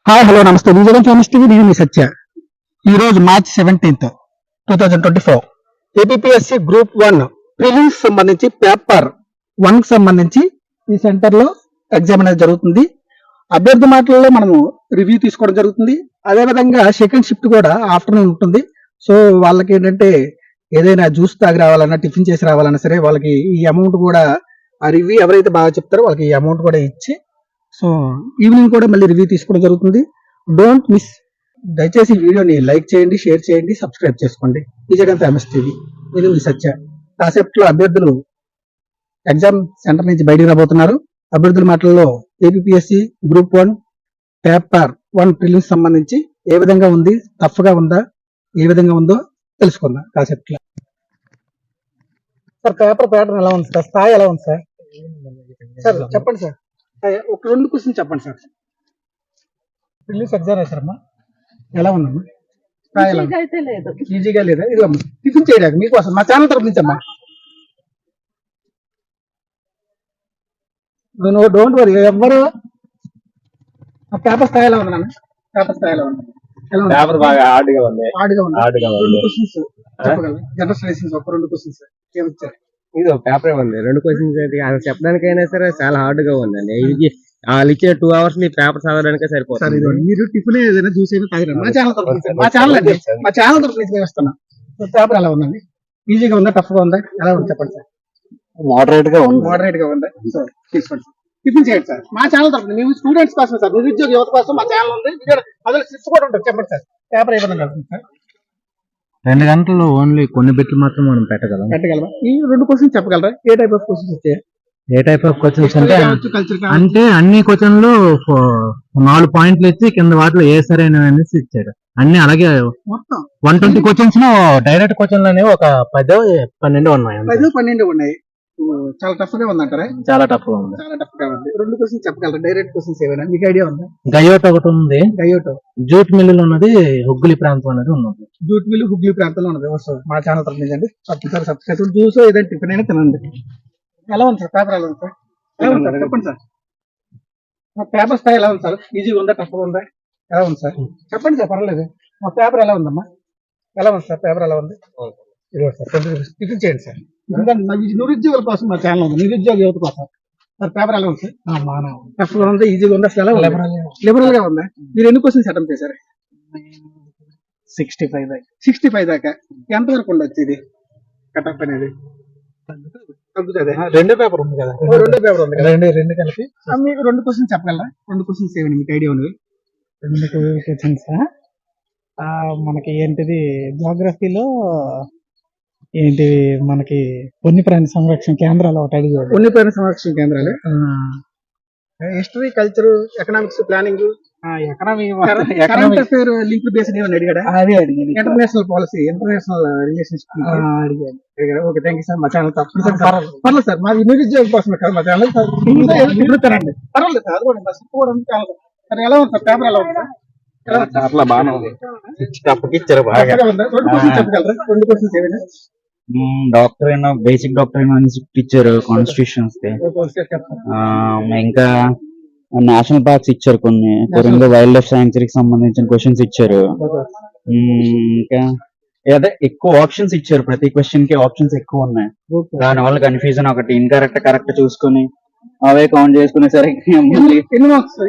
Hi hello నమస్తే Vijayawada chemistry నేను మీ సత్య. ఈరోజు మార్చ్ 17, 2024 ఏపీఎస్సి గ్రూప్ 1 ప్రిలిమ్స్ సంబంధించి పేపర్ 1 కి సంబంధించి ఈ సెంటర్ లో ఎగ్జామ్ అనేది జరుగుతుంది. అభ్యర్థి మాటలలో మనము రివ్యూ తీసుకోవడం జరుగుతుంది. అదేవిధంగా సెకండ్ షిఫ్ట్ కూడా ఆఫ్టర్నూన్ ఉంటుంది. సో వాళ్ళకి ఏంటంటే ఏదైనా జ్యూస్ తాగి రావాలన్నా టిఫిన్ చేసి రావాలన్నా సరే వాళ్ళకి ఈ అమౌంట్ కూడా ఆ రివ్యూ ఎవరైతే బాగా చెప్తారో వాళ్ళకి ఈ అమౌంట్ కూడా ఇచ్చి సో ఈవినింగ్ కూడా మళ్ళీ రివ్యూ తీసుకోవడం జరుగుతుంది. Don't miss. దయచేసి వీడియోని లైక్ చేయండి, షేర్ చేయండి, సబ్స్క్రైబ్ చేసుకోండి. విజయగంత ఎంఎస్ టీవీ. నేను మీ సత్య. కాసేపట్లో అభ్యర్థులు ఎగ్జామ్ సెంటర్ నుంచి బయటికి రాబోతున్నారు. అభ్యర్థుల మాటల్లో ఏపీఎస్సి గ్రూప్ 1 పేపర్ 1 ప్రిలిమ్స్ సంబంధించి ఏ విధంగా ఉంది, టఫ్ గా ఉందా, ఏ విధంగా ఉందో తెలుసుకుందాం కాసేపట్లో. సార్ పేపర్ ప్యాటర్న్ ఎలా ఉంది సార్? స్థాయి ఎలా ఉంది సార్? సార్ చెప్పండి సార్. ఒక 2 క్వశ్చన్ చెప్పండి సార్. ప్రిలిమ్స్ ఎగ్జామ్ రాశారమ్మా, ఎలా ఉందమ్మా? స్థాయి ఎలా ఉంది? ఈజీగా లేదా? ఇది టిఫిన్ చేయడానికి మీకోసం మా ఛానల్ తరపు నుంచి అమ్మా. డోంట్ వరీ ఎవ్వరు. పేపర్ స్థాయి ఎలా ఉంది నాన్న? పేపర్ స్థాయి ఎలా ఉంది? పేపర్ బాగా హార్డ్గా ఉంది. హార్డ్గా ఉంది. 2 క్వశ్చన్స్ చెప్పగలరా? జనరల్ స్టడీస్ ఒక 2 క్వశ్చన్స్ ఏమిచ్చారు? ఇది పేపర్ ఉంది. 2 క్వశ్చన్స్ అది చెప్పడానికైనా సరే చాలా హార్డ్ గా ఉందండి. ఇది వాళ్ళు ఇచ్చే 2 hours ని పేపర్ చదవడానికే సరిపోతుంది. మీరు టిఫిన్ ఏదైనా జ్యూస్ అయినా తాగిరండి. మా ఛానల్ తరపు నుంచి వేస్తున్నాం. పేపర్ ఎలా ఉందండి? ఈజీగా ఉందా, టఫ్ గా ఉందా, ఎలా ఉంది చెప్పండి సార్. మోడరేట్ గా ఉంది. మోడరేట్ గా ఉందా? సార్ తీసుకోండి సార్. టిఫిన్ చేయండి సార్. మా ఛానల్ తరపు మేము స్టూడెంట్స్ కోసం సార్, నిరుద్యోగ యువత కోసం మా ఛానల్ ఉంది. అందులో స్లిప్స్ కూడా ఉంటుంది. చెప్పండి సార్ పేపర్ ఏ విధంగా ఉంటుంది సార్? 2 గంటల్లో ఓన్లీ కొన్ని బిట్లు మాత్రం మనం పెట్టగలమా? ఈ 2 క్వశ్చన్స్ చెప్పగలరా? ఏ టైప్ ఆఫ్ క్వశ్చన్స్ వచ్చాయి? ఏ టైప్ ఆఫ్ క్వశ్చన్స్ అంటే అన్ని క్వశ్చన్లు 4 పాయింట్లు ఇచ్చి కింద వాటిలో ఏ సరైన ఇచ్చాడు. అన్ని అలాగే మొత్తం 120 క్వశ్చన్స్ లో డైరెక్ట్ క్వశ్చన్లు అనేవి ఒక 10-12 ఉన్నాయి. 10-12 ఉన్నాయి. చాలా టఫ్ గా ఉందంటారా? చాలా టఫ్ గా ఉంది. చాలా టఫ్ గా ఉంది. 2 క్వశ్చన్స్ చెప్పగలరా? డైరెక్ట్ క్వశ్చన్స్ ఏమైనా మీకు ఐడియా ఉందా? గయోటో ఒకటి ఉంది. గయోటో జూట్ మిల్లు ఉన్నది, హుగ్లీ ప్రాంతం అనేది ఉన్నది. జూట్ మిల్లు హుగ్లీ ప్రాంతంలో ఉన్నది. మా ఛానల్ తరఫు నుంచి అండి. తప్పనిసరి సబ్స్క్రైబ్ జ్యూస్ ఏదైనా టిఫిన్ అయినా తినండి. ఎలా ఉంది సార్ పేపర్? ఎలా ఉంది సార్? ఎలా ఉంది సార్ చెప్పండి సార్. మా పేపర్ స్థాయి ఎలా ఉంది సార్? ఈజీగా ఉందా, టఫ్ గా ఉందా, ఎలా ఉంది సార్ చెప్పండి సార్. పర్వాలేదు. మా పేపర్ ఎలా ఉందమ్మా? ఎలా ఉంది సార్ పేపర్? ఎలా ఉంది? ఇదిగో సార్ టిఫిన్ చేయండి సార్. నిరుద్యోగుల కోసం మా ఛానల్ ఉంది, నిరుద్యోగ యువత కోసం. సార్ పేపర్ ఎలా ఉంది సార్? టఫ్ గా ఉందా, ఈజీగా ఉందా, అసలు ఎలా ఉంది? లిబరల్ గా ఉందా? మీరు ఎన్ని క్వశ్చన్స్ అటెంప్ట్ చేశారు? 65 దాకా. ఎంత వరకు ఉండొచ్చు ఇది కటప్ అనేది? తగ్గుతుంది. 2 పేపర్ ఉంది కదా? 2 పేపర్ ఉంది కదా? రెండు కలిపి మీకు 2 క్వశ్చన్స్ చెప్పగలరా? 2 క్వశ్చన్స్ ఏమైనా మీకు ఐడియా ఉన్నది? 2 క్వశ్చన్స్ మనకి ఏంటిది జియోగ్రఫీలో ఏంటి మనకి వన్యప్రాణి సంరక్షణ కేంద్రాలు ఒకటి అడిగాడు. వన్యప్రాణి సంరక్షణ కేంద్రాలు, history, culture, economics, planning, current affair link based ఏమైనా అడిగాడా? అదే అడిగాడు. ఇంటర్నేషనల్ పాలసీ, ఇంటర్నేషనల్ రిలేషన్షిప్ అడిగాడు. Okay, thank you sir. మా ఛానల్ పర్లేదు సార్, మాది నిరుద్యోగ కోసం కదా మా ఛానల్. తిరుగుతారండి, పర్వాలేదు సార్. అది కూడా సార్ ఎలా ఉంది సార్ పేపర్? ఎలా ఉంది సార్? అట్లా బాగానే ఉంది. చెప్పగలరా? 2 క్వశ్చన్స్ ఏమైనా? డాక్టర్ అయినా బేసిక్ డాక్టర్ అయినా ఇచ్చారు, కాన్స్టిట్యూషన్స్ ఇంకా నేషనల్ పార్క్స్ ఇచ్చారు, కొన్ని కొరంగా వైల్డ్ లైఫ్ సాంక్చురీకి సంబంధించిన క్వశ్చన్స్ ఇచ్చారు. ఇంకా అదే ఎక్కువ ఆప్షన్స్ ఇచ్చారు. ప్రతి క్వశ్చన్ కి ఆప్షన్స్ ఎక్కువ ఉన్నాయి. దాని వల్ల కన్ఫ్యూజన్. ఒకటి ఇన్కరెక్ట్, కరెక్ట్ చూసుకుని అవే కౌంట్ చేసుకునేసరికి ఎన్ని మార్క్స్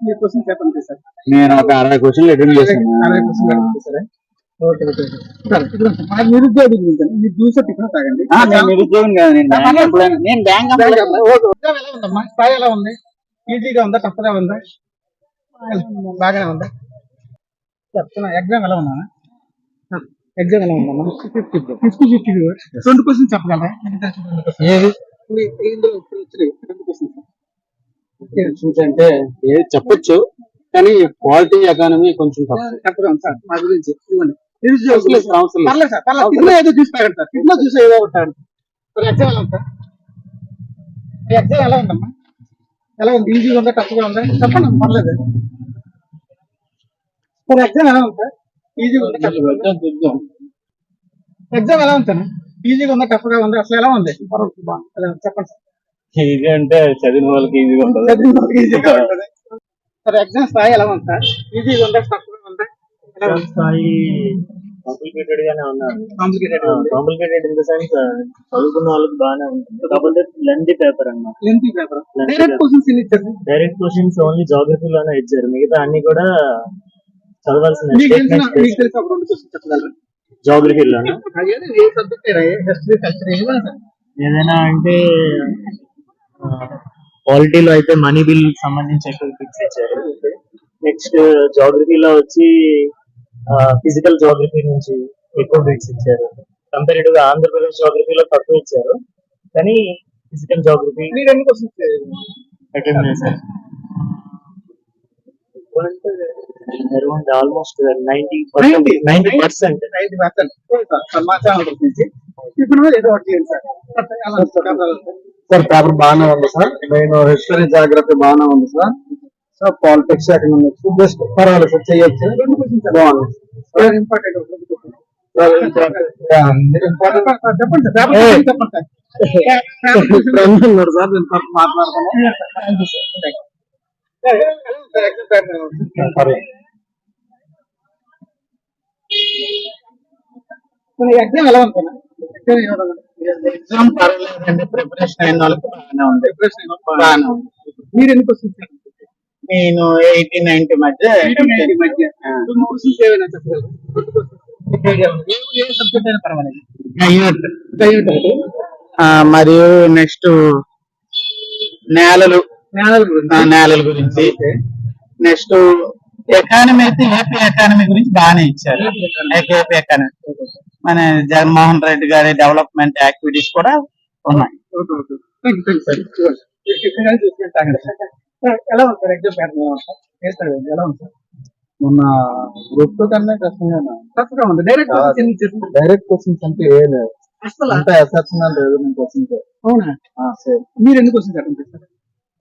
మీ క్వశ్చన్స్ చెప్పండి సార్? నేను ఒక 60 క్వశ్చన్లు అటెండ్ చేశాను. నిరుద్యోగి మీరు జ్యూస్ టిఫిన్ తాగండి. నిరుద్యోగం కాదు, నేను బ్యాంక్ స్థాయి ఎలా ఉంది? ఈజీగా ఉందా, టఫ్ గా ఉందా, బాగానే ఉందా? చెప్తున్నా. ఎగ్జామ్ ఎలా ఉన్నా? ఎగ్జామ్ ఎలా ఉందమ్మా? 50-50. 2 క్వశ్చన్స్ చెప్పగలరా? అంటే ఏది చెప్పొచ్చు, కానీ క్వాలిటీ ఎకానమీ కొంచెం చెప్పగలను సార్. మా గురించి నిరుద్యోగులు ఏదో చూస్తారంట సార్. ఇంట్లో చూసే ఏదో ఉంటారు. ఎగ్జామ్ ఎలా ఉంది సార్? ఎగ్జామ్ ఎలా ఉందమ్మా? ఎలా ఉంది? ఈజీగా ఉందా, టఫ్ గా ఉందా? చెప్పండి, పర్లేదు. ఎగ్జామ్ ఎలా ఉంది సార్? ఈజీగా ఉందా, టఫ్ గా ఉందా? ఎగ్జామ్ ఎలా ఉంది సార్? ఈజీగా ఉందా, టఫ్ గా ఉందా, అసలు ఎలా ఉంది చెప్పండి సార్. ఈజీ అంటే చదివిన వాళ్ళకి ఈజీగా ఉంటుంది. సార్ ఎగ్జామ్ స్థాయి ఎలా ఉంది సార్? ఈజీగా ఉందా, టఫ్ గా ఉందా? ఎలా ఉంది? స్థాయి కాంప్లికేటెడ్ గానే ఉన్నారు. కాంప్లికేటెడ్ ఉంది. కాంప్లికేటెడ్ ఇన్ ద సెన్స్ చదువుకున్న వాళ్ళకి బాగానే ఉంటుంది, కాకపోతే లెంతీ పేపర్ అన్నమాట. Lengthy paper. డైరెక్ట్ క్వశ్చన్స్ ఎన్ని ఇచ్చారు? డైరెక్ట్ క్వశ్చన్స్ ఓన్లీ జాగ్రఫీలోనే ఇచ్చారు, మిగతా అన్ని కూడా చదవాల్సిన మీకు తెలిసిన ఒక రెండు క్వశ్చన్స్ చెప్పగలరా? జాగ్రఫీలోనే. అదేనా ఏ సబ్జెక్ట్ హిస్టరీ, కల్చర్ ఏదైనా సార్? ఏదైనా అంటే పాలిటీలో అయితే మనీ బిల్ సంబంధించి ఎక్కువ పిక్స్ ఇచ్చారు. నెక్స్ట్ జాగ్రఫీలో వచ్చి ఫిజికల్ జాగ్రఫీ నుంచి ఎక్కువ బిట్స్ ఇచ్చారు. కంపారిటివ్ గా ఆంధ్రప్రదేశ్ జాగ్రఫీలో తక్కువ ఇచ్చారు, కానీ ఫిజికల్ జాగ్రఫీ మీరు ఎన్ని క్వశ్చన్స్ అటెండ్ చేశారు. Around almost 90%. 90%. మా ఛానల్ నుంచి ఇప్పుడు ఏదో ఒకటి చేయండి సార్. ఎలా ఉంది సార్? సార్ పేపర్ బాగానే ఉంది సార్. నేను హిస్టరీ జాగ్రఫీ బాగానే ఉంది sir. So politics economics best పర్వాలేదు సార్, చేయొచ్చు. బాగుంది సార్. ఇంపార్టెంట్ చెప్పండి సార్. చెప్పండి సార్. ఫ్రెండ్ ఉన్నాడు సార్, నేను తప్ప మాట్లాడతాను. సరే ఎగ్జామ్ ఎలా ఉంటుంది? ఎగ్జామ్ పర్వాలేదండి, ప్రిపరేషన్ అయిన వాళ్ళకి బాగానే ఉంది. బాగానే ఉంది. మీరు ఎన్ని క్వశ్చన్స్? నేను 80-90 మధ్య క్వశ్చన్స్ ఏమైనా చెప్పగలరు? ఏ సబ్జెక్ట్ అయినా పర్వాలేదు. మరియు నెక్స్ట్ నేలల నేలల గురించి, నెక్స్ట్ ఎకానమీ అయితే ఏపీ ఎకానమీ గురించి బాగానే ఇచ్చారు. ఏపీ ఎకానమీ మన జగన్మోహన్ రెడ్డి గారి డెవలప్మెంట్ యాక్టివిటీస్ కూడా ఉన్నాయి. ఎలా ఉంది సార్ ఎగ్జామ్ ప్యాటర్న్? ఎలా ఉంది సార్? మొన్న గ్రూప్ కన్నా కష్టంగా టఫ్గా ఉంది. డైరెక్ట్ డైరెక్ట్ క్వశ్చన్స్ అంటే ఏ లేవు, అసలు అంతా ఎసెప్షనల్ రీజనింగ్ క్వశ్చన్స్. అవునా? సరే, మీరు ఎన్ని క్వశ్చన్స్ అటెంప్ట్ చేశారు?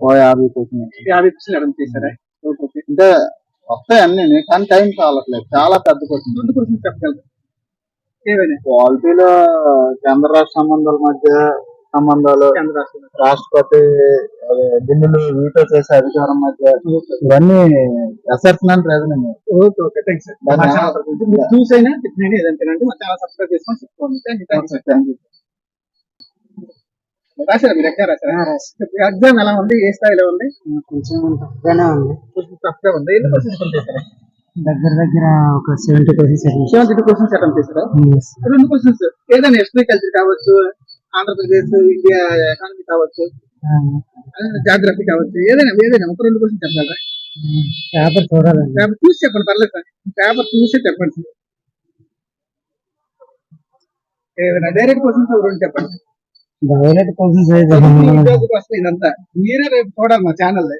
50 క్వశ్చన్స్. 50 క్వశ్చన్స్ అటెంప్ట్ చేశారా? ఓకే. అంటే వస్తాయి అన్ని, కానీ టైం చాలట్లేదు. చాలా పెద్ద క్వశ్చన్. 2 క్వశ్చన్స్ చెప్పగలరు ఏవైనా? క్వాలిటీలో కేంద్ర రాష్ట్ర సంబంధాలు, కేంద్ర రాష్ట్రం రాష్ట్రపతి బిల్లులు వీటో చేసే అధికారం మధ్య, ఇవన్నీ exceptional reasoning. Okay okay, thanks sir. మా ఛానల్ తరఫు నుంచి మీరు చూసైనా చెప్పినట్టు ఏదంటేనండి మా ఛానల్ సబ్స్క్రైబ్ చేసుకొని చెప్పుకోండి. Thank you. రాశారా మీరు? ఎగ్జామ్ రాశారా? ఎగ్జామ్ ఎలా ఉంది? ఏ స్థాయిలో ఉంది? కొంచెం తక్కువగానే ఉంది. కొంచెం తక్కువే ఉంది. ఎన్ని క్వశ్చన్స్ అటెంప్ట్ చేశారా? దగ్గర దగ్గర ఒక 70 క్వశ్చన్స్. 72 క్వశ్చన్స్ అటెంప్ట్ చేశారా? 2 క్వశ్చన్స్ ఏదైనా హిస్టరీ, కల్చర్ కావచ్చు, ఆంధ్రప్రదేశ్ ఇండియా ఎకానమీ కావచ్చు, జాగ్రఫీ కావచ్చు, ఏదైనా ఒక 2 క్వశ్చన్స్ చెప్పగలరా? పేపర్ చూడాలండి. పేపర్ చూసి చెప్పండి, పర్లేదు సార్. పేపర్ చూసి చెప్పండి సార్. ఏదైనా డైరెక్ట్ క్వశ్చన్స్ 2 చెప్పండి. డైరెక్ట్ క్వశ్చన్స్ వస్తుంది ఇదంతా. మీరే రేపు చూడాలి మా ఛానల్.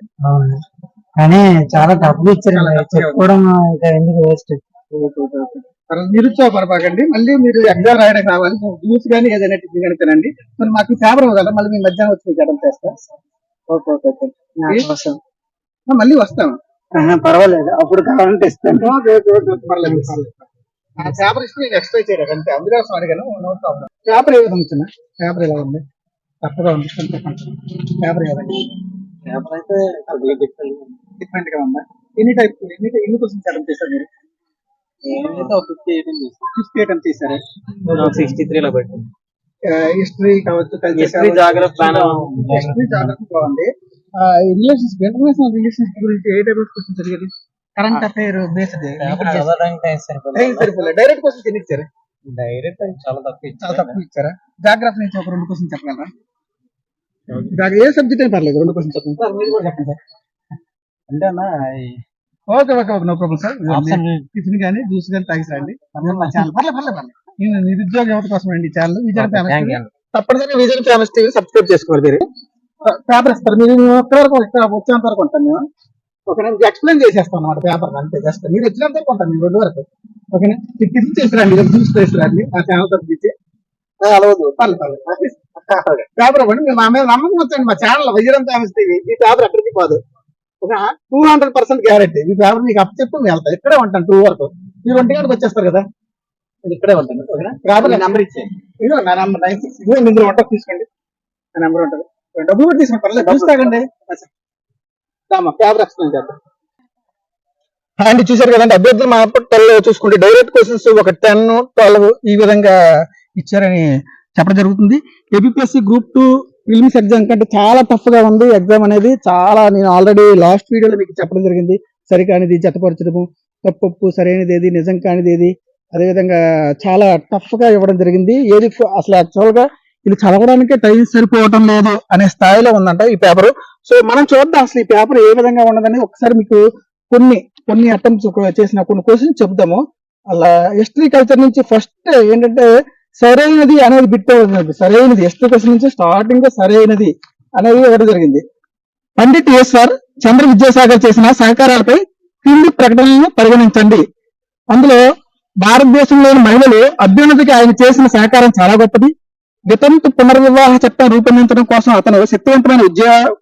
కానీ చాలా తక్కువ ఇచ్చారు, చెప్పుకోవడం ఇంకా ఎందుకు వేస్ట్. నిరుత్సాహపడపాకండి. మళ్ళీ మీరు ఎగ్జామ్ రాయడానికి రావాలి. జ్యూస్ కానీ ఏదైనా టిఫిన్ కానీ తినండి. మరి మాకు పేపర్ ఇవ్వాలి, మళ్ళీ మీ మధ్యాహ్నం వచ్చి మీకు అటెంప్ట్ చేస్తాం. Okay okay okay. మళ్ళీ వస్తాం. పర్వాలేదు, అప్పుడు కావాలంటే ఇస్తాను. పర్లేదు. ఆ పేపర్ ఇస్తే నేను ఎక్స్ప్లెయిన్ చేయలేదు అంతే, అందుకోసం అడిగాను. No problem. పేపర్ ఏ విధంగా వచ్చిందా? పేపర్ ఎలా ఉంది? తప్పగా ఉంది. పేపర్ ఏదండి? పేపర్ అయితే డిఫరెంట్ గా ఉందా? ఎన్ని క్వశ్చన్స్ అటెంప్ట్ చేశారు మీరు? 50 అటెంప్ట్ చేశారు. 63 లో పెట్టాను. హిస్టరీ కావచ్చు, హిస్టరీ జాగ్రఫీ హిస్టరీ జాగ్రఫీ బాగుంది. రిలేషన్స్, ఇంటర్నేషనల్ రిలేషన్స్ గురించి ఏ టైప్ ఆఫ్ క్వశ్చన్స్ జరిగేది? కరెంట్ అఫైర్ బేస్డ్ సరిపోలేదు. డైరెక్ట్ క్వశ్చన్స్ ఎన్ని ఇచ్చారు? డైరెక్ట్ చాలా తక్కువ ఇచ్చారా? జాగ్రఫీ నుంచి ఒక 2 క్వశ్చన్స్ చెప్పగలరా? ఏ సబ్జెక్ట్ అయినా పర్లేదు, 2 క్వశ్చన్స్ చెప్పండి సార్. మీరు కూడా చెప్పండి సార్. అంటే okay okay okay, no problem sir. Tiffin కానీ జ్యూస్ కానీ తాగిసండి. పర్లేదు. నేను నిరుద్యోగ యువత కోసం అండి ఛానల్ విజయ్ ఫేమస్. తప్పనిసరిగా విజయ్ ఫేమస్ టీవీ సబ్స్క్రైబ్ చేసుకోవాలి. మీరు పేపర్ ఇస్తారు, మీరు ఒక్కవరకు వచ్చేంత వరకు ఉంటాను నేను. ఓకే, నేను ఎక్స్ప్లెయిన్ చేసేస్తాను అన్నమాట పేపర్ అంతే. జస్ట్ మీరు వచ్చినంత వరకు ఉంటాను, 2 వరకు. ఓకేనా? టిఫిన్ చేసిరండి, జ్యూస్ చేసిరండి. ఆ ఛానల్ తప్పించి అలవద్దు. పర్లేదు. పేపర్ ఇవ్వండి. మేము మా మీద నమ్మకం వచ్చండి. మా ఛానల్ విజయ్ ఫేమస్ టీవీ. ఈ పేపర్ ఎక్కడికి పోదు. ఒక 200% గ్యారెంటీ. ఈ పేపర్ మీకు అప్ చెప్పి వెళ్తా. ఇక్కడే ఉంటాను 2 వరకు. మీరు 1 గంటకు వచ్చేస్తారు కదా, నేను ఇక్కడే ఉంటాను. ఓకేనా? పేపర్ నెంబర్ ఇచ్చేది. ఇదిగో నా నెంబర్ 96. ఇదిగో ఇందులో ఉంటుంది, తీసుకోండి. నా నెంబర్ ఉంటుంది. డబ్బులు కూడా తీసుకోండి, పర్లేదు. చూస్తాగండి. పేపర్ ఎక్స్ప్లెయిన్ చేద్దాం. అండ్ చూసారు కదండి, అభ్యర్థులు మాపట్టల్లో చూసుకుంటే డైరెక్ట్ క్వశ్చన్స్ ఒక 10-12 ఈ విధంగా ఇచ్చారని చెప్పడం జరుగుతుంది. ఏపీఎస్సి గ్రూప్ 2 ప్రిలిమ్స్ ఎగ్జామ్ కంటే చాలా టఫ్ గా ఉంది ఎగ్జామ్ అనేది. చాలా నేను ఆల్రెడీ లాస్ట్ వీడియోలో మీకు చెప్పడం జరిగింది. సరికానిది, జతపరచడము, తప్పు, సరైనది ఏది, నిజం కానిది ఏది, అదేవిధంగా చాలా టఫ్ గా ఇవ్వడం జరిగింది. ఏది అసలు యాక్చువల్ గా ఇది చదవడానికి టైం సరిపోవటం లేదు అనే స్థాయిలో ఉందంట ఈ పేపర్. సో మనం చూద్దాం అసలు ఈ పేపర్ ఏ విధంగా ఉన్నదని. ఒకసారి మీకు కొన్ని అటెంప్ట్స్ చేసిన కొన్ని క్వశ్చన్స్ చెప్తాము. అలా హిస్టరీ కల్చర్ నుంచి ఫస్ట్ ఏంటంటే సరైనది అనేది బిట్ సరైనది హిస్టరీ క్వశ్చన్ నుంచి స్టార్టింగ్ సరైనది అనేది ఇవ్వడం జరిగింది. పండిట్ ఈశ్వర్ చంద్ర విద్యాసాగర్ చేసిన సహకారాలపై కింది ప్రకటనలను పరిగణించండి. అందులో భారతదేశంలోని మహిళలు అభ్యున్నతికి ఆయన చేసిన సహకారం చాలా గొప్పది. వితంతు పునర్వివాహ చట్టం రూపొందించడం కోసం అతను శక్తివంతమైన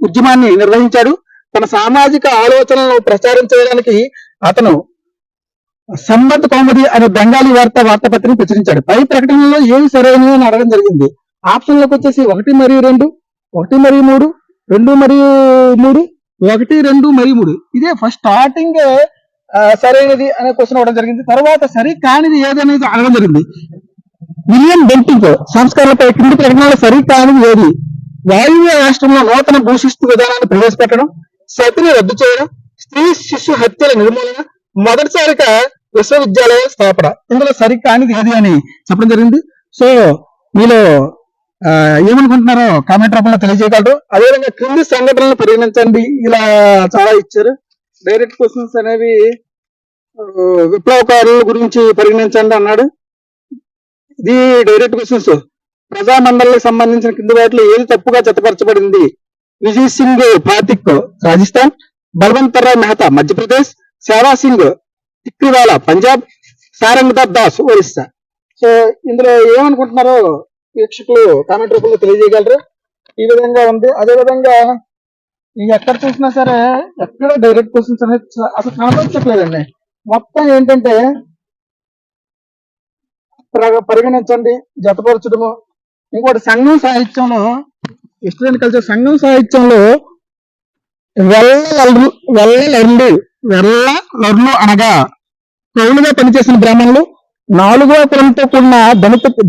ఉద్యమాన్ని నిర్వహించాడు. తన సామాజిక ఆలోచనలను ప్రచారం చేయడానికి అతను సంబద్ కౌముది అనే బెంగాలీ వార్తాపత్రికను ప్రచురించాడు. పై ప్రకటనలో ఏవి సరైనవి అని అడగడం జరిగింది. ఆప్షన్లకు వచ్చేసి 1 మరియు 2, 1 మరియు 3, 2 మరియు 3, 1, 2 మరియు 3. ఇదే ఫస్ట్ స్టార్టింగ్ సరైనది అనే క్వశ్చన్ అవ్వడం జరిగింది. తర్వాత సరి కానిది ఏదనేది అడగడం జరిగింది. విలియం బెంటింగ్ సంస్కరణలపై కింది ప్రకటనలో సరి కానిది ఏది? వాయువ్య రాష్ట్రంలో నూతన భూశిస్తు విధానాన్ని ప్రవేశపెట్టడం, సతిని రద్దు చేయడం, స్త్రీ శిశు హత్యల నిర్మూలన, మొదటిసారిగా విశ్వవిద్యాలయ స్థాపన. ఇందులో సరి కానిది ఏది అని చెప్పడం జరిగింది. సో మీలో ఏమనుకుంటున్నారో కామెంట్ రూపంలో తెలియజేయగలరు. అదేవిధంగా క్రింది సంఘటనలను పరిగణించండి, ఇలా చాలా ఇచ్చారు. డైరెక్ట్ క్వశ్చన్స్ అనేవి విప్లవకారుల గురించి పరిగణించండి అన్నాడు. ఇది డైరెక్ట్ క్వశ్చన్స్. ప్రజామండలికి సంబంధించిన కింది వాటిలో ఏది తప్పుగా జతపరచబడింది? విజయ్ సింగ్ పాతిక్ రాజస్థాన్, బల్వంత్ రాయ్ మెహతా మధ్యప్రదేశ్, సేవా సింగ్ తిక్రివాలా పంజాబ్, సారంగదాస్ దాస్ ఒరిస్సా. సో ఇందులో ఏమనుకుంటున్నారో వీక్షకులు కామెంట్ రూపంలో తెలియజేయగలరు. ఈ విధంగా ఉంది. అదేవిధంగా ఎక్కడ చూసినా సరే ఎక్కడ డైరెక్ట్ క్వశ్చన్స్ అనేది అసలు కనపరచట్లేదండి. మొత్తం ఏంటంటే పరిగణించండి, జతపరచడము. ఇంకోటి సంఘం సాహిత్యంలో హిస్టరీ అండ్ కల్చర్ సంఘం సాహిత్యంలో వెల్లర్లు అనగా కవులుగా పనిచేసిన బ్రాహ్మణులు, 4వ కులంతో కూడిన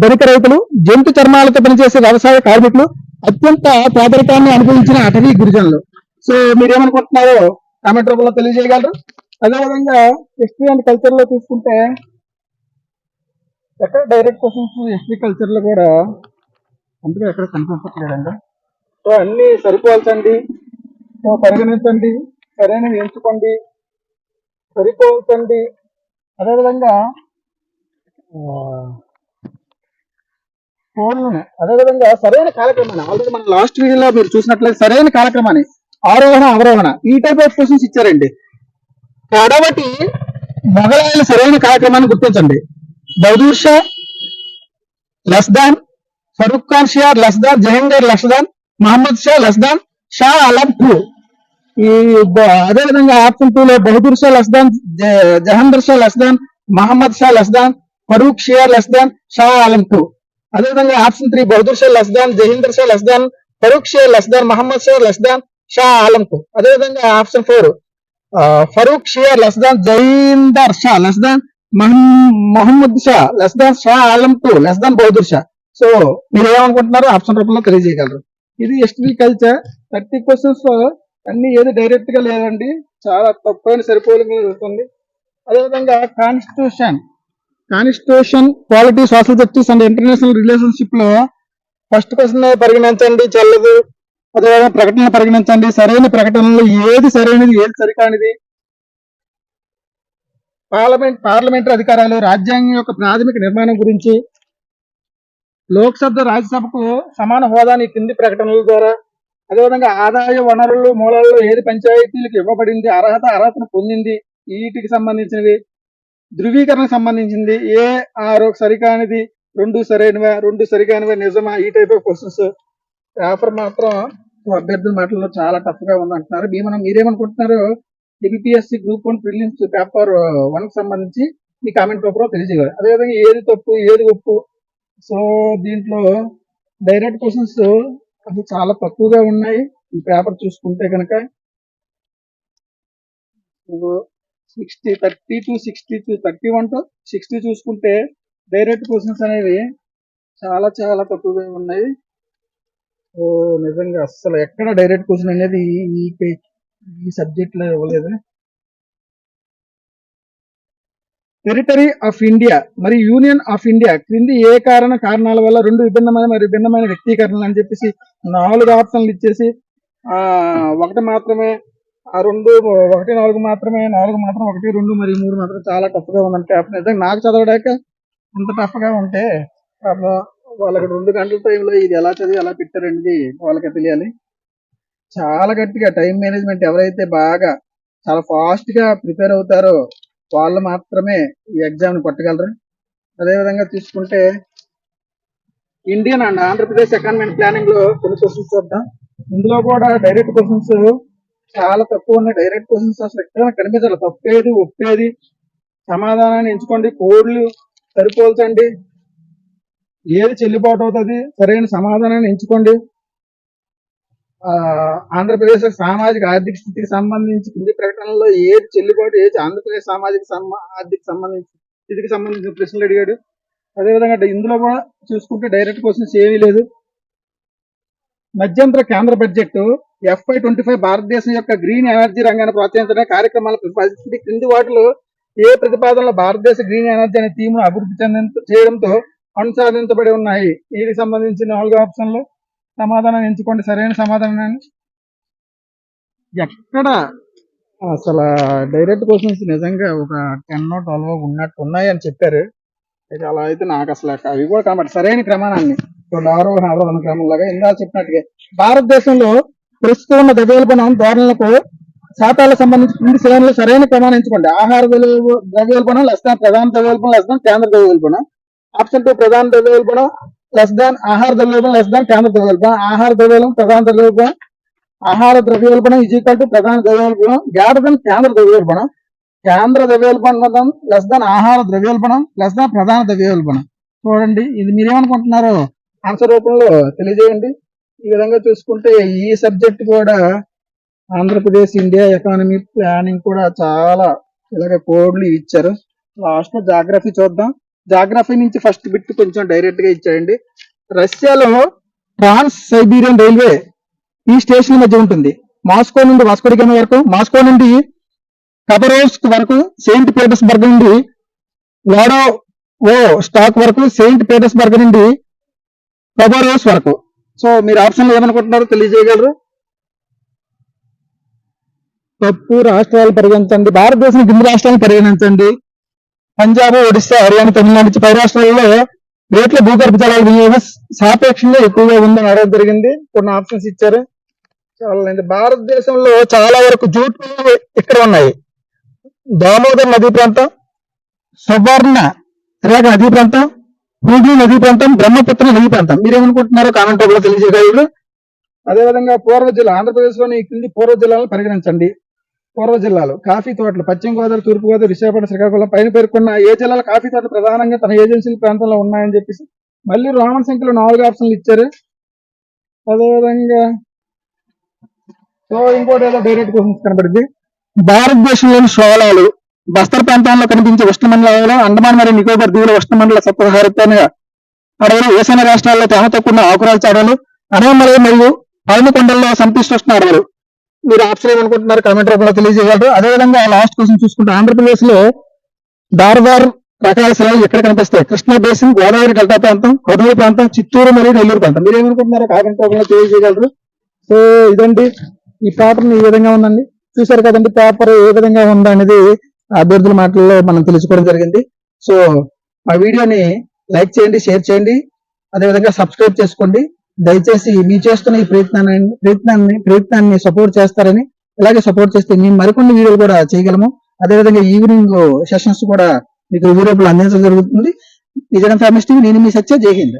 ధనిక రైతులు, జంతు చర్మాలతో పనిచేసే వ్యవసాయ కార్మికులు, అత్యంత పేదరికాన్ని అనుభవించిన అటవీ గిరిజనులు. సో మీరేమనుకుంటున్నారో కామెంట్ రూపంలో తెలియజేయగలరు. అదేవిధంగా హిస్టరీ అండ్ కల్చర్ లో తీసుకుంటే ఎక్కడ డైరెక్ట్ క్వశ్చన్స్ హిస్టరీ కల్చర్ లో కూడా అందుకే ఎక్కడ కనిపించట్లేదండి. సో అన్ని సరిపోల్చండి, సో పరిగణించండి, సరైనవి ఎంచుకోండి, సరిపోల్చండి. అదేవిధంగా అదేవిధంగా సరైన కాలక్రమాన్ని ఆల్రెడీ మన లాస్ట్ వీడియోలో మీరు చూసినట్లయితే సరైన కాలక్రమాన్ని ఆరోహణ అవరోహణ ఈ టైప్ ఆఫ్ క్వశ్చన్స్ ఇచ్చారండి. కాబట్టి మొఘలాయుల సరైన కాలక్రమాన్ని గుర్తించండి. Bahadur Shah less than, Farooq Khan Shah less than, Jahangir less than, Muhammad Shah less than, Shah Alam 2. ఈ అదేవిధంగా ఆప్షన్ 2 లో Bahadur Shah less than, Jahangir Shah less than, Muhammad Shah less than, Farooq Shah less than, Shah Alam 2. అదేవిధంగా option 3 Bahadur Shah less than, Jahandar Shah less than, Farooq Shah less than, Muhammad Shah less than, Shah Alam 2. అదేవిధంగా option 4 Farooq Shah less than, Jahandar Shah less than, Muhammad Shah less than, Shah Alam 2 less than Bahadur Shah. So మీరు ఏమనుకుంటున్నారో option రూపంలో తెలియజేయగలరు. ఇది హిస్టరీ కల్చర్ 30 క్వశ్చన్స్ లో అన్ని ఏది డైరెక్ట్ గా లేదండి, చాలా తప్పైన సరిపోలింగ్ జరుగుతుంది. అదేవిధంగా constitution quality social justice and international relationship లో ఫస్ట్ క్వశ్చన్ పరిగణించండి, చెల్లదు. అదేవిధంగా ప్రకటనలు పరిగణించండి, సరైన ప్రకటనలో ఏది సరైనది ఏది సరికానిది. పార్లమెంటరీ అధికారాలు, రాజ్యాంగం యొక్క ప్రాథమిక నిర్మాణం గురించి, లోక్సభ రాజ్యసభకు సమాన హోదాని కింది ప్రకటనల ద్వారా. అదేవిధంగా ఆదాయ వనరులు మూలాల్లో ఏది పంచాయతీలకు ఇవ్వబడింది, అర్హతను పొందింది, వీటికి సంబంధించినవి. ధృవీకరణకు సంబంధించింది, 6 సరికానిది, 2 సరైనవా, 2 సరికానివా, నిజమా, ఈ టైప్ ఆఫ్ క్వశ్చన్స్. పేపర్ మాత్రం అభ్యర్థుల మాటల్లో చాలా టఫ్ గా ఉందంటున్నారు. మీరేమనుకుంటున్నారు? ఏపీఎస్సి గ్రూప్ 1 ప్రిలిమ్స్ పేపర్ 1 కి సంబంధించి మీ కామెంట్ రూపంలో తెలియజేయాలి. అదేవిధంగా ఏది తప్పు ఏది ఒప్పు. సో దీంట్లో డైరెక్ట్ క్వశ్చన్స్ అసలు చాలా తక్కువగా ఉన్నాయి ఈ పేపర్ చూసుకుంటే కనుక. 31 to 60 చూసుకుంటే డైరెక్ట్ క్వశ్చన్స్ అనేవి చాలా చాలా తక్కువగా ఉన్నాయి. ఓ నిజంగా అస్సలు ఎక్కడ డైరెక్ట్ క్వశ్చన్ అనేది ఈ సబ్జెక్ట్ లో ఇవ్వలేదు. టెరిటరీ ఆఫ్ ఇండియా మరియు యూనియన్ ఆఫ్ ఇండియా క్రింది ఏ కారణాల వల్ల రెండు విభిన్నమైన మరియు భిన్నమైన వ్యక్తీకరణలు అని చెప్పేసి 4 ఆప్షన్లు ఇచ్చేసి ఒకటి మాత్రమే, ఆ 2 1 4 మాత్రమే, 4 మాత్రం 1 2 మరియు 3 మాత్రం చాలా టఫ్ గా ఉందంటే నిజంగా నాకు చదవడాక ఇంత టఫ్ గా ఉంటే వాళ్ళకి 2 గంటల టైంలో ఇది ఎలా చదివి ఎలా పెట్టారండి వాళ్ళకి తెలియాలి. చాలా గట్టిగా టైం మేనేజ్మెంట్ ఎవరైతే బాగా చాలా ఫాస్ట్ గా ప్రిపేర్ అవుతారో వాళ్ళు మాత్రమే ఈ ఎగ్జామ్ ని కొట్టగలరు. అదేవిధంగా తీసుకుంటే Indian and Andhra Pradesh economy planning లో కొన్ని క్వశ్చన్స్ చూద్దాం. ఇందులో కూడా డైరెక్ట్ క్వశ్చన్స్ చాలా తక్కువ ఉన్నాయి. డైరెక్ట్ క్వశ్చన్స్ అసలు ఎక్కడ కనిపించాలి. తప్పేది ఒప్పేది సమాధానాన్ని ఎంచుకోండి, కోడ్లు సరిపోల్చండి, ఏది చెల్లుబాటు అవుతుంది సరైన సమాధానాన్ని ఎంచుకోండి. ఆంధ్రప్రదేశ్ సామాజిక ఆర్థిక స్థితికి సంబంధించి కింది ప్రకటనలో ఏది చెల్లుబాటు, ఏది ఆంధ్రప్రదేశ్ సామాజిక ఆర్థిక స్థితికి సంబంధించిన ప్రశ్నలు అడిగాడు. అదేవిధంగా ఇందులో కూడా చూసుకుంటే డైరెక్ట్ క్వశ్చన్స్ ఏమీ లేదు. మధ్యంతర కేంద్ర బడ్జెట్ FY25 భారతదేశం యొక్క గ్రీన్ ఎనర్జీ రంగాన్ని ప్రోత్సహించడానికి కార్యక్రమాలు ప్రతిపాదిస్తుంది. క్రింది వాటిలో ఏ ప్రతిపాదనలో భారతదేశ గ్రీన్ ఎనర్జీ అనే థీమ్ ను అభివృద్ధి చేయడంతో అనుసాధించబడి ఉన్నాయి. వీటికి సంబంధించి 4 ఆప్షన్లు సమాధానం ఎంచుకోండి, సరైన సమాధానాన్ని. ఎక్కడ అసలు డైరెక్ట్ క్వశ్చన్స్ నిజంగా ఒక 10 12 ఉన్నట్టు ఉన్నాయి అని చెప్పారు. అయితే అలా అయితే నాకు అసలు అవి కూడా కాబట్టి సరైన క్రమానాన్ని ఆరోహణ అవరోహణ క్రమంలాగా ఇందాక చెప్పినట్టుగా భారతదేశంలో ప్రస్తుతం ఉన్న ద్రవ్యోల్బణం ధోరణులకు శాతాలకు సంబంధించి కింది శ్రేణులు సరైన క్రమాన్ని ఎంచుకోండి. ఆహార ద్రవ్యోల్బణం లెస్ దాన్ ప్రధాన ద్రవ్యోల్బణం లెస్ దాన్ కేంద్ర ద్రవ్యోల్బణం. ఆప్షన్ 2 ప్రధాన ద్రవ్యోల్బణం లెస్ దాన్ ఆహార ద్రవ్యోల్బణం లెస్ దాన్ కేంద్ర ద్రవ్యోల్బణం. ఆహార ద్రవ్యోల్బణం ప్రధాన ద్రవ్యోల్బణం, ఆహార ద్రవ్యోల్బణం ఈక్వల్ టు ప్రధాన ద్రవ్యోల్బణం గ్రేటర్ దాన్ కేంద్ర ద్రవ్యోల్బణం. కేంద్ర ద్రవ్యోల్బణం లెస్ దాన్ ఆహార ద్రవ్యోల్బణం లెస్ దాన్ ప్రధాన ద్రవ్యోల్బణం. చూడండి, ఇది మీరేమనుకుంటున్నారో ఆన్సర్ రూపంలో తెలియజేయండి. ఈ విధంగా చూసుకుంటే ఈ సబ్జెక్ట్ కూడా ఆంధ్రప్రదేశ్ ఇండియా ఎకానమీ ప్లానింగ్ కూడా చాలా ఇలాగ కోడ్లు ఇచ్చారు. లాస్ట్ లో జాగ్రఫీ చూద్దాం. జాగ్రఫీ నుంచి ఫస్ట్ బిట్ కొంచెం డైరెక్ట్ గా ఇచ్చాయండి. రష్యాలో ట్రాన్స్ సైబీరియన్ రైల్వే ఈ స్టేషన్ మధ్య ఉంటుంది. మాస్కో నుండి వాస్కోడిగామా వరకు, మాస్కో నుండి ఖబరోవ్స్క్ వరకు, సెయింట్ పీటర్స్బర్గ్ నుండి స్టాక్ వరకు, సెయింట్ పీటర్స్బర్గ్ నుండి ఖబరోవ్స్ వరకు. సో మీరు ఆప్షన్ లో ఏమనుకుంటున్నారో తెలియజేయగలరు. తప్పు. రాష్ట్రాలు పరిగణించండి. భారతదేశం కింది రాష్ట్రాలను పరిగణించండి. పంజాబ్, ఒడిశా, హర్యానా, తమిళనాడు నుంచి 10 రాష్ట్రాల్లో రేట్ల భూగర్భ జలాల వినియోగం సాపేక్షంగా ఎక్కువగా ఉందని అడగడం జరిగింది. కొన్ని ఆప్షన్స్ ఇచ్చారు. చాలా భారతదేశంలో చాలా వరకు జూట్ ఇక్కడ ఉన్నాయి. దామోదర్ నదీ ప్రాంతం, సువర్ణ రేఖ నదీ ప్రాంతం, హూగ్లీ నదీ ప్రాంతం, బ్రహ్మపుత్ర నదీ ప్రాంతం. మీరేమనుకుంటున్నారో కామెంట్ రూపంలో తెలియజేయగలరు. అదేవిధంగా పూర్వ జిల్లా, ఆంధ్రప్రదేశ్ లోని కింది పూర్వ జిల్లాలను పరిగణించండి. పూర్వ జిల్లాలు కాఫీ తోటలు పశ్చిమ గోదావరి, తూర్పు గోదావరి, విశాఖపట్నం, శ్రీకాకుళం పైన పేర్కొన్న ఏ జిల్లాలో కాఫీ తోటలు ప్రధానంగా తన ఏజెన్సీల ప్రాంతంలో ఉన్నాయని చెప్పేసి మళ్ళీ రోమన్ సంఖ్యలో 4 ఆప్షన్లు ఇచ్చారు. అదేవిధంగా ఇంకోటి ఏదో డైరెక్ట్ క్వశ్చన్స్ కనబడింది. భారతదేశంలోని శోళాలు బస్తర్ ప్రాంతంలో కనిపించే ఉష్ణమండలాలు, అండమాన్ మరియు నికోబార్ దీవుల ఉష్ణమండల సప్తహారితంగా అడవులు, ఈశాన్య రాష్ట్రాల్లో తేమ తక్కువ ఆకురాల్చే అడవులు, అడవిమలై మరియు పైనకొండల్లో సంతృష్ణ అడవులు. మీరు ఆప్షన్ ఏమనుకుంటున్నారు కామెంట్ రూపంలో తెలియజేయగలరు. అదేవిధంగా లాస్ట్ క్వశ్చన్ చూసుకుంటే ఆంధ్రప్రదేశ్ లో దార్వార్ రకాల శిలలు ఎక్కడ కనిపిస్తాయి? కృష్ణా బేసిన్, గోదావరి డెల్టా ప్రాంతం, కర్నూలు ప్రాంతం, చిత్తూరు మరియు నెల్లూరు ప్రాంతం. మీరు ఏమనుకుంటున్నారో కామెంట్ రూపంలో తెలియజేయగలరు. సో ఇదండి ఈ పేపర్ ఈ విధంగా ఉందండి. చూసారు కదండి పేపర్ ఏ విధంగా ఉందనేది అభ్యర్థుల మాటల్లో మనం తెలుసుకోవడం జరిగింది. సో ఆ వీడియోని లైక్ చేయండి, షేర్ చేయండి, అదేవిధంగా సబ్స్క్రైబ్ చేసుకోండి. దయచేసి మీ చేస్తున్న ఈ ప్రయత్నాన్ని సపోర్ట్ చేస్తారని, ఇలాగే సపోర్ట్ చేస్తే మేము మరికొన్ని వీడియోలు కూడా చేయగలము. అదేవిధంగా ఈవినింగ్ సెషన్స్ కూడా మీకు వీడియోలు అందించడం జరుగుతుంది. విజయనగరం ఫ్యామిలీ టీవీ, నేను మీ సత్య. జై హింద్.